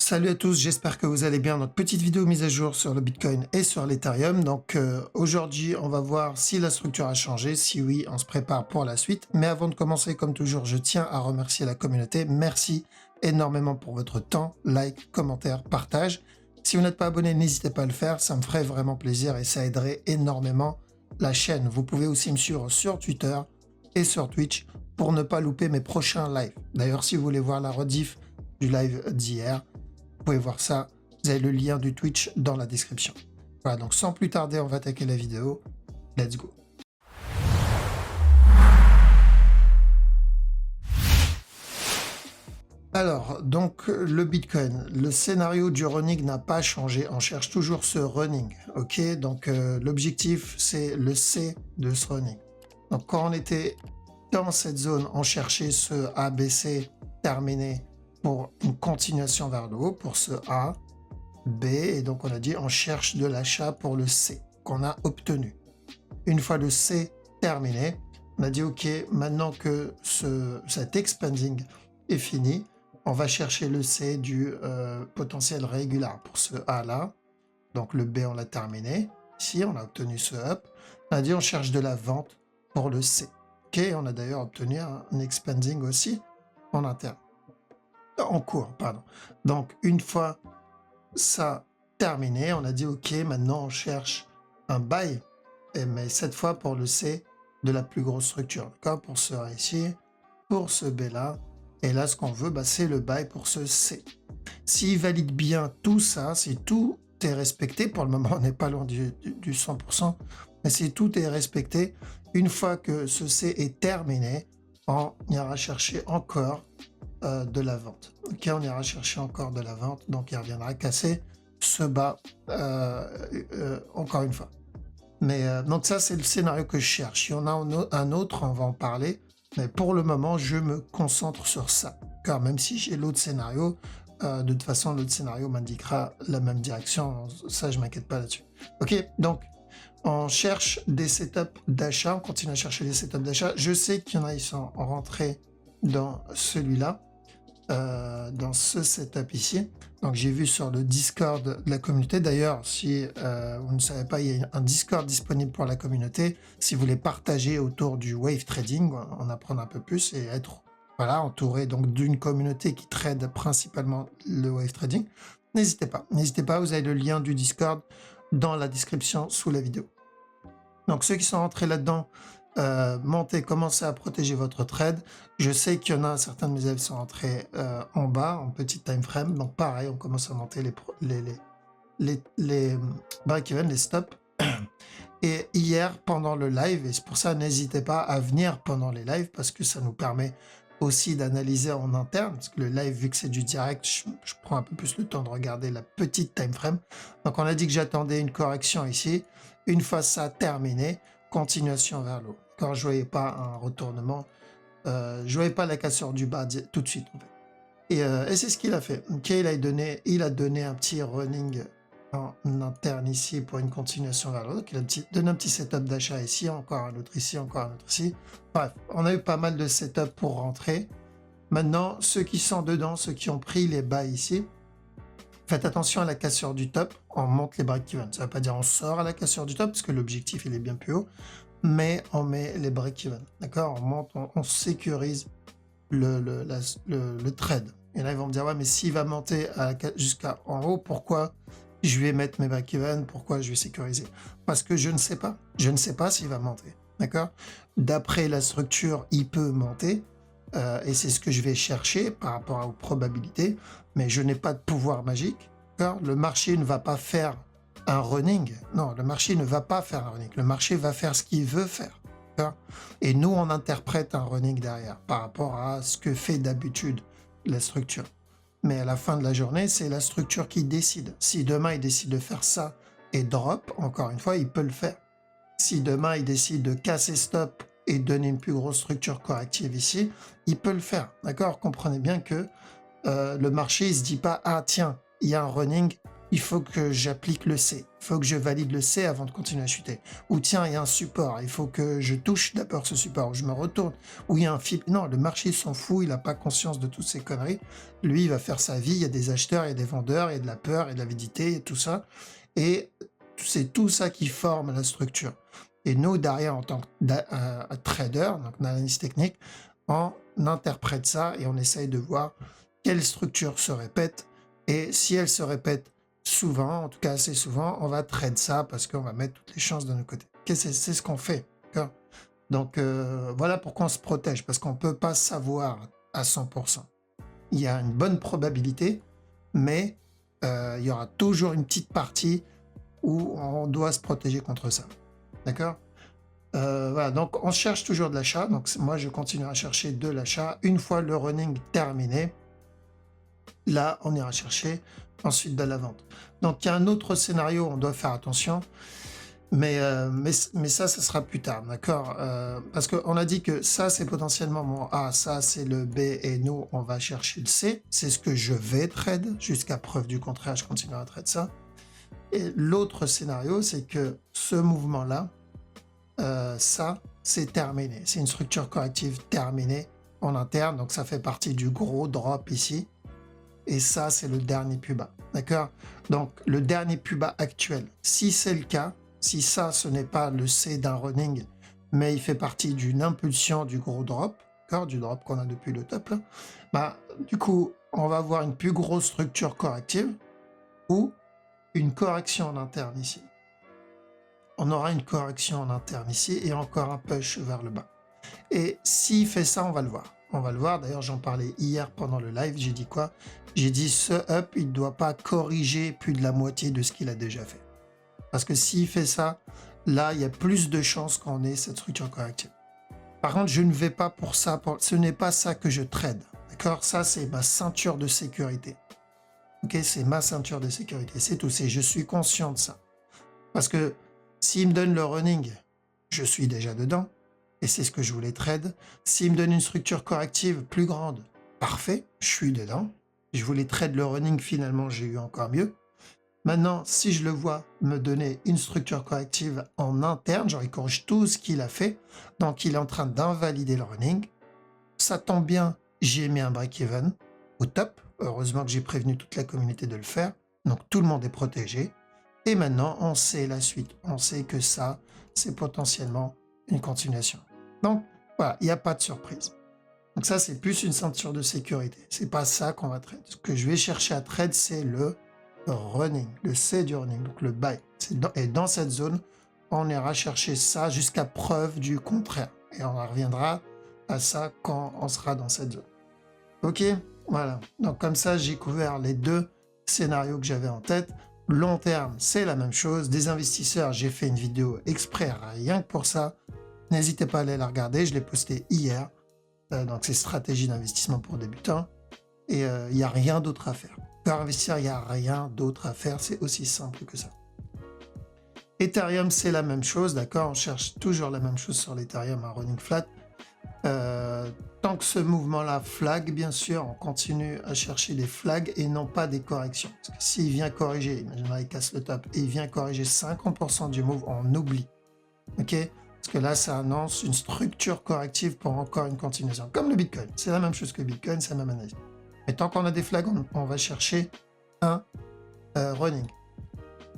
Salut à tous, j'espère que vous allez bien. Notre petite vidéo mise à jour sur le Bitcoin et sur l'Ethereum. Donc aujourd'hui, on va voir si la structure a changé. Si oui, on se prépare pour la suite. Mais avant de commencer, comme toujours, je tiens à remercier la communauté. Merci énormément pour votre temps, like, commentaire, partage. Si vous n'êtes pas abonné, n'hésitez pas à le faire. Ça me ferait vraiment plaisir et ça aiderait énormément la chaîne. Vous pouvez aussi me suivre sur Twitter et sur Twitch pour ne pas louper mes prochains lives. D'ailleurs, si vous voulez voir la rediff du live d'hier, vous pouvez voir ça, vous avez le lien du Twitch dans la description. Voilà, donc sans plus tarder, on va attaquer la vidéo. Let's go. Alors, donc le Bitcoin, le scénario du running n'a pas changé, on cherche toujours ce running, ok? Donc l'objectif, c'est le C de ce running. Donc quand on était dans cette zone, on cherchait ce ABC terminé pour une continuation vers le haut, pour ce A. B, et donc on a dit on cherche de l'achat pour le C qu'on a obtenu. Une fois le C terminé, on a dit ok, maintenant que cet expanding est fini, on va chercher le C du potentiel régulier pour ce A là. Donc le B on l'a terminé, ici on a obtenu ce up. On a dit on cherche de la vente pour le C. Ok, on a d'ailleurs obtenu un expanding aussi en interne, en cours, pardon. Donc une fois ça terminé, on a dit ok, maintenant on cherche un buy, mais cette fois pour le C de la plus grosse structure, d'accord, pour ce A ici, pour ce B là, et là ce qu'on veut, c'est le buy pour ce C. S'il valide bien tout ça, si tout est respecté, pour le moment on n'est pas loin du 100%, mais si tout est respecté, une fois que ce C est terminé, on ira chercher encore de la vente. Ok, on ira chercher encore de la vente, donc il reviendra casser ce bas encore une fois. Mais donc ça, c'est le scénario que je cherche. Il y en a un autre, on va en parler, mais pour le moment, je me concentre sur ça. Car même si j'ai l'autre scénario, de toute façon, l'autre scénario m'indiquera la même direction. Ça, je m'inquiète pas là-dessus. Ok, donc on cherche des setups d'achat, on continue à chercher des setups d'achat. Je sais qu'il y en a, ils sont rentrés dans celui-là, dans ce setup ici. Donc j'ai vu sur le Discord de la communauté. D'ailleurs, si vous ne savez pas, il y a un Discord disponible pour la communauté. Si vous voulez partager autour du wave trading, en apprendre un peu plus et être entouré donc d'une communauté qui trade principalement le wave trading, n'hésitez pas. N'hésitez pas, vous avez le lien du Discord dans la description sous la vidéo. Donc ceux qui sont rentrés là-dedans, montez, commencez à protéger votre trade. Je sais qu'il y en a certains de mes élèves qui sont rentrés en bas, en petit time frame. Donc pareil, on commence à monter les break-even, les stops. Et hier, pendant le live, et c'est pour ça, n'hésitez pas à venir pendant les lives, parce que ça nous permet aussi d'analyser en interne, parce que le live, vu que c'est du direct, je prends un peu plus le temps de regarder la petite time frame. Donc on a dit que j'attendais une correction ici. Une fois ça terminé, continuation vers le haut. Quand je voyais pas un retournement, je voyais pas la cassure du bas tout de suite en fait. Et c'est ce qu'il a fait. Ok, il a donné un petit running en interne ici pour une continuation vers le haut. Donc il a donné un petit setup d'achat ici, encore un autre ici, encore un autre ici. Bref, on a eu pas mal de setup pour rentrer. Maintenant, ceux qui sont dedans, ceux qui ont pris les bas ici, faites attention à la cassure du top, on monte les break-even. Ça ne veut pas dire on sort à la cassure du top, parce que l'objectif il est bien plus haut, mais on met les break-even. D'accord, on monte, on sécurise le trade. Et là, ils vont me dire, ouais, mais s'il va monter jusqu'à en haut, pourquoi je vais mettre mes break-even, pourquoi je vais sécuriser? Parce que je ne sais pas. Je ne sais pas s'il va monter. D'accord? D'après la structure, il peut monter. Et c'est ce que je vais chercher par rapport aux probabilités, mais je n'ai pas de pouvoir magique. Le marché ne va pas faire un running. Non, le marché ne va pas faire un running. Le marché va faire ce qu'il veut faire. Et nous, on interprète un running derrière par rapport à ce que fait d'habitude la structure. Mais à la fin de la journée, c'est la structure qui décide. Si demain, il décide de faire ça et drop, encore une fois, il peut le faire. Si demain, il décide de casser stop et donner une plus grosse structure corrective ici, il peut le faire. D'accord? Comprenez bien que le marché, il se dit pas, ah tiens, il y a un running, il faut que j'applique le C, il faut que je valide le C avant de continuer à chuter. Ou tiens, il y a un support, il faut que je touche d'abord ce support, ou je me retourne, ou il y a un fil. Non, le marché s'en fout, il n'a pas conscience de toutes ces conneries. Lui, il va faire sa vie, il y a des acheteurs, il y a des vendeurs, il y a de la peur, il y a de l'avidité, et tout ça. Et c'est tout ça qui forme la structure. Et nous, derrière, en tant que trader, donc analyste technique, on interprète ça et on essaye de voir quelle structure se répète. Et si elle se répète souvent, en tout cas assez souvent, on va trade ça parce qu'on va mettre toutes les chances de nos côtés. C'est ce qu'on fait. Donc voilà pourquoi on se protège, parce qu'on ne peut pas savoir à 100%. Il y a une bonne probabilité, mais il y aura toujours une petite partie où on doit se protéger contre ça. D'accord? Voilà, donc on cherche toujours de l'achat. Donc moi, je continue à chercher de l'achat. Une fois le running terminé, là, on ira chercher ensuite de la vente. Donc il y a un autre scénario, on doit faire attention. Mais ça sera plus tard, d'accord? Parce qu'on a dit que ça, c'est potentiellement mon A, ça, c'est le B, et nous, on va chercher le C. C'est ce que je vais trade, jusqu'à preuve du contraire, je continuerai à trade ça. Et l'autre scénario, c'est que ce mouvement-là, ça, c'est terminé. C'est une structure corrective terminée en interne, donc ça fait partie du gros drop ici. Et ça, c'est le dernier plus bas, d'accord? Donc, le dernier plus bas actuel, si c'est le cas, si ça, ce n'est pas le C d'un running, mais il fait partie d'une impulsion du gros drop, d'accord, du drop qu'on a depuis le top, là, bah, du coup, on va avoir une plus grosse structure corrective ou une correction en interne ici. On aura une correction en interne ici et encore un push vers le bas. Et s'il fait ça, on va le voir. On va le voir. D'ailleurs, j'en parlais hier pendant le live. J'ai dit quoi? J'ai dit ce up, il ne doit pas corriger plus de la moitié de ce qu'il a déjà fait. Parce que s'il fait ça, là, il y a plus de chances qu'on ait cette structure corrective. Par contre, je ne vais pas pour ça. Ce n'est pas ça que je trade. D'accord? Ça, c'est ma ceinture de sécurité. Ok? C'est ma ceinture de sécurité. C'est tout. Je suis conscient de ça. Parce que s'il me donne le running, je suis déjà dedans. Et c'est ce que je voulais trade. S'il me donne une structure corrective plus grande, parfait, je suis dedans. Je voulais trade le running, finalement, j'ai eu encore mieux. Maintenant, si je le vois me donner une structure corrective en interne, genre il corrige tout ce qu'il a fait, donc il est en train d'invalider le running. Ça tombe bien, j'ai mis un break-even au top. Heureusement que j'ai prévenu toute la communauté de le faire. Donc tout le monde est protégé. Et maintenant, on sait la suite. On sait que ça, c'est potentiellement une continuation. Donc, voilà, il n'y a pas de surprise. Donc ça, c'est plus une ceinture de sécurité. C'est pas ça qu'on va trade. Ce que je vais chercher à trade, c'est le running, le C du running, donc le buy. Et dans cette zone, on ira chercher ça jusqu'à preuve du contraire. Et on reviendra à ça quand on sera dans cette zone. Ok, voilà. Donc comme ça, j'ai couvert les deux scénarios que j'avais en tête. Long terme, c'est la même chose. Des investisseurs, j'ai fait une vidéo exprès rien que pour ça. N'hésitez pas à aller la regarder, je l'ai postée hier. Donc c'est stratégie d'investissement pour débutants. Et il n'y a rien d'autre à faire. Pour investir, il n'y a rien d'autre à faire. C'est aussi simple que ça. Ethereum, c'est la même chose, d'accord? On cherche toujours la même chose sur l'Ethereum, un running flat. Tant que ce mouvement-là flag, bien sûr, on continue à chercher des flags et non pas des corrections. Parce que s'il vient corriger, imaginons il casse le top, et il vient corriger 50% du move, on oublie. Ok? Parce que là, ça annonce une structure corrective pour encore une continuation. Comme le Bitcoin. C'est la même chose que Bitcoin, c'est la même analyse. Mais tant qu'on a des flags, on va chercher un running.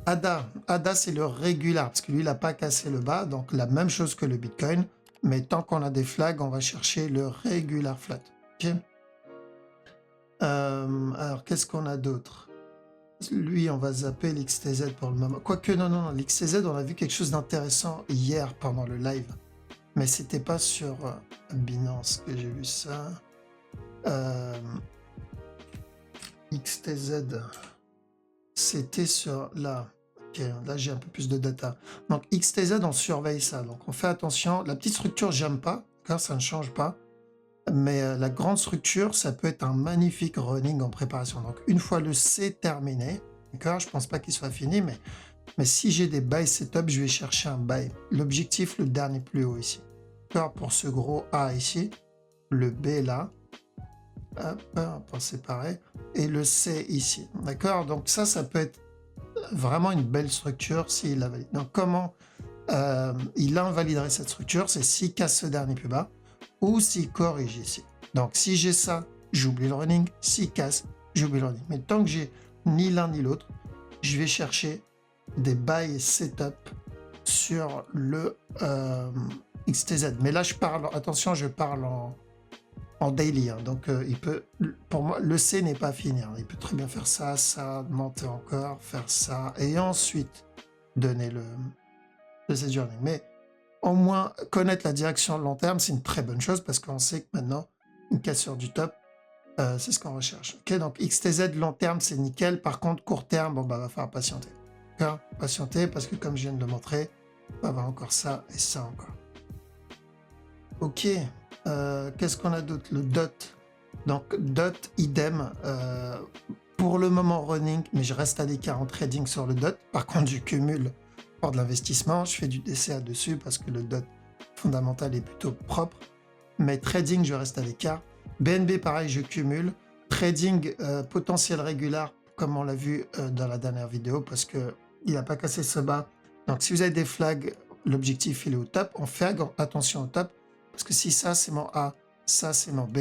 ADA, c'est le régular, parce que lui, il n'a pas cassé le bas, donc la même chose que le Bitcoin. Mais tant qu'on a des flags, on va chercher le regular flat. Okay? Alors, qu'est-ce qu'on a d'autre? Lui, on va zapper l'XTZ pour le moment. Quoique, non, l'XTZ, on a vu quelque chose d'intéressant hier pendant le live. Mais c'était pas sur Binance que j'ai vu ça. XTZ, c'était sur là. Ok, là j'ai un peu plus de data. Donc XTZ, on surveille ça. Donc on fait attention. La petite structure, j'aime pas, car ça ne change pas. Mais la grande structure, ça peut être un magnifique running en préparation. Donc une fois le C terminé, d'accord, je pense pas qu'il soit fini, mais si j'ai des buy setup, je vais chercher un buy. L'objectif, le dernier plus haut ici. D'accord, pour ce gros A ici, le B là. Hop, on va séparer. Et le C ici. D'accord, donc ça peut être vraiment une belle structure s'il la valide. Donc comment il invaliderait cette structure? C'est s'il casse ce dernier plus bas ou s'il corrige ici. Donc si j'ai ça, j'oublie le running. S'il casse, j'oublie le running. Mais tant que j'ai ni l'un ni l'autre, je vais chercher des buy setup sur le XTZ. Mais là, je parle, attention, je parle en daily. Hein. Donc, pour moi, le C n'est pas fini. Hein. Il peut très bien faire ça, ça, monter encore, faire ça, et ensuite donner le set journey. Mais au moins, connaître la direction long terme, c'est une très bonne chose parce qu'on sait que maintenant, une cassure du top, c'est ce qu'on recherche. Ok, donc XTZ long terme, c'est nickel. Par contre, court terme, bon, bah, va falloir patienter. Okay, patienter parce que, comme je viens de le montrer, on va avoir encore ça et ça encore. Ok, qu'est-ce qu'on a d'autre? Le DOT. Donc, DOT, idem. Pour le moment, running, mais je reste à l'écart en trading sur le DOT. Par contre, je cumule pour de l'investissement. Je fais du DCA dessus parce que le DOT fondamental est plutôt propre. Mais trading, je reste à l'écart. BNB, pareil, je cumule. Trading potentiel régulier, comme on l'a vu dans la dernière vidéo, parce qu'il n'a pas cassé ce bas. Donc, si vous avez des flags, l'objectif, il est au top. On fait attention au top, parce que si ça, c'est mon A, ça, c'est mon B,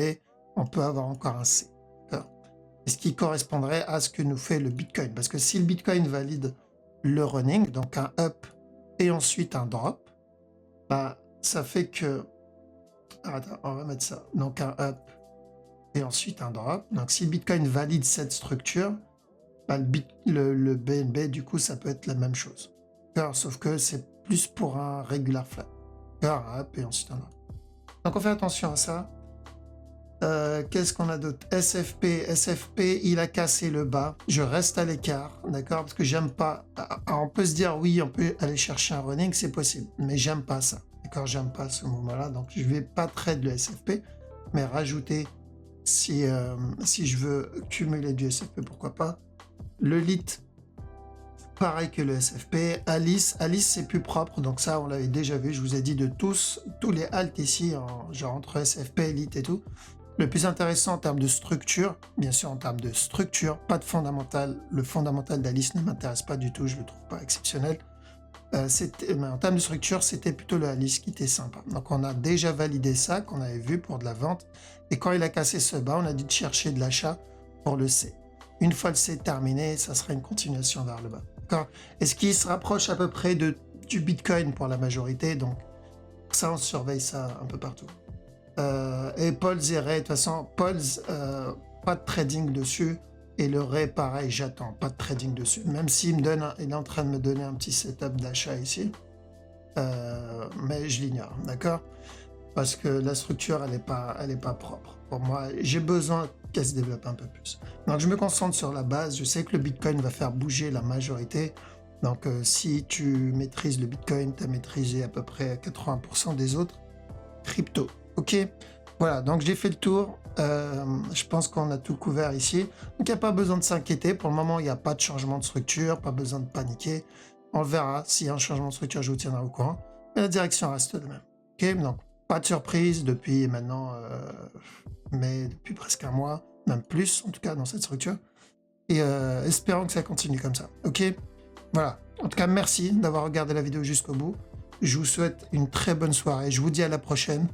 on peut avoir encore un C. Et ce qui correspondrait à ce que nous fait le Bitcoin. Parce que si le Bitcoin valide le running, donc un up et ensuite un drop, bah, ça fait que... Attends, on va mettre ça. Donc un up et ensuite un drop. Donc si le Bitcoin valide cette structure, bah, le BNB, du coup, ça peut être la même chose. Sauf que c'est plus pour un regular flat. Un up et ensuite un drop. Donc on fait attention à ça. Qu'est-ce qu'on a d'autre? SFP, il a cassé le bas. Je reste à l'écart, d'accord? Parce que j'aime pas... on peut se dire, oui, on peut aller chercher un running, c'est possible. Mais j'aime pas ça, d'accord? J'aime pas ce mouvement-là. Donc, je vais pas trade le SFP, mais rajouter, si je veux cumuler du SFP, pourquoi pas. Le LIT, pareil que le SFP. Alice, c'est plus propre. Donc ça, on l'avait déjà vu. Je vous ai dit de tous les alts ici, genre entre SFP, LIT et tout. Le plus intéressant en termes de structure, bien sûr en termes de structure, pas de fondamental. Le fondamental d'Alice ne m'intéresse pas du tout, je le trouve pas exceptionnel. Mais en termes de structure, c'était plutôt le Alice qui était sympa. Donc on a déjà validé ça, qu'on avait vu pour de la vente. Et quand il a cassé ce bas, on a dit de chercher de l'achat pour le C. Une fois le C terminé, ça sera une continuation vers le bas. D'accord? Est-ce qu'il se rapproche à peu près du Bitcoin pour la majorité? Donc ça, on surveille ça un peu partout. Et Pulse et Ray, de toute façon, Pulse, pas de trading dessus. Et le Ray, pareil, j'attends, pas de trading dessus. Même s'il il est en train de me donner un petit setup d'achat ici. Mais je l'ignore, d'accord? Parce que la structure, elle est pas propre. Pour moi, j'ai besoin qu'elle se développe un peu plus. Donc, je me concentre sur la base. Je sais que le Bitcoin va faire bouger la majorité. Donc, si tu maîtrises le Bitcoin, tu as maîtrisé à peu près 80% des autres cryptos. Ok, voilà, donc j'ai fait le tour. Je pense qu'on a tout couvert ici. Donc il n'y a pas besoin de s'inquiéter. Pour le moment, il n'y a pas de changement de structure, pas besoin de paniquer. On verra. S'il y a un changement de structure, je vous tiendrai au courant. Mais la direction reste de même. Ok, donc pas de surprise depuis maintenant, mais depuis presque un mois, même plus en tout cas dans cette structure. Et espérons que ça continue comme ça. Ok, voilà. En tout cas, merci d'avoir regardé la vidéo jusqu'au bout. Je vous souhaite une très bonne soirée. Je vous dis à la prochaine.